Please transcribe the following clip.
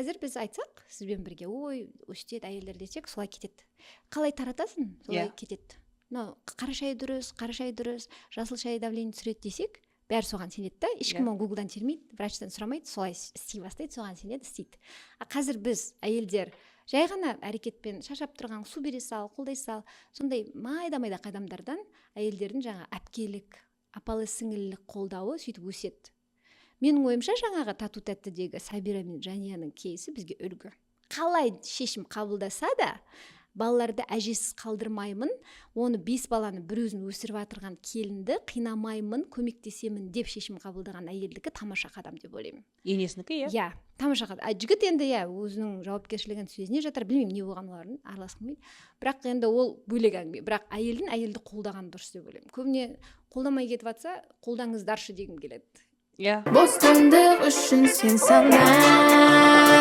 қазір біз айтсақ сізбен бірге ой өстеді әйелдер десек солай кетеді. Қалай таратасың солай кетеді. Мынау қара шай дұрыс, жасыл шай давление түсіреді десек, бәрі соған сенеді да, ешкім оны гуглдан термейді, врачтан сұрамайды, солай істей бастайды, соған сенеді, істейді. Қазір біз әйелдер жай ғана әрекетпен шашап тұрған су бере сал, қолдай сал, сондай майда қадамдардан әйелдердің жаңа әпкелік, апалы сіңілілік қолдауы сөйтіп өседі. Менің ойымша жаңағы тату тәттідегі Сабира мен Жанияның кейсі бізге үлгі. Қалай шешім қабылдаса да, балаларды әжесіз қалдырмаймын, оны 5 баланы бір өзін өсіріп атырған келінді қинамаймын, көмектесемін деп шешім қабылдаған әйелдікі тамаша қадам деп ойлаймын. Енесінікі, иә, тамаша қадам. Жігіт енді өзінің жауапкершілігін сөзіне жатыр, білмеймін не болған олардың, араласқым келмейді. Бірақ енді ол бөлек әңгіме. Бірақ әйелді қолдаған дұрыс деп ойлаймын. Көбіне қолдамай кетіп жатса, қолдаңыздаршы дегім келеді. Иә. Бостандық үшін сен сана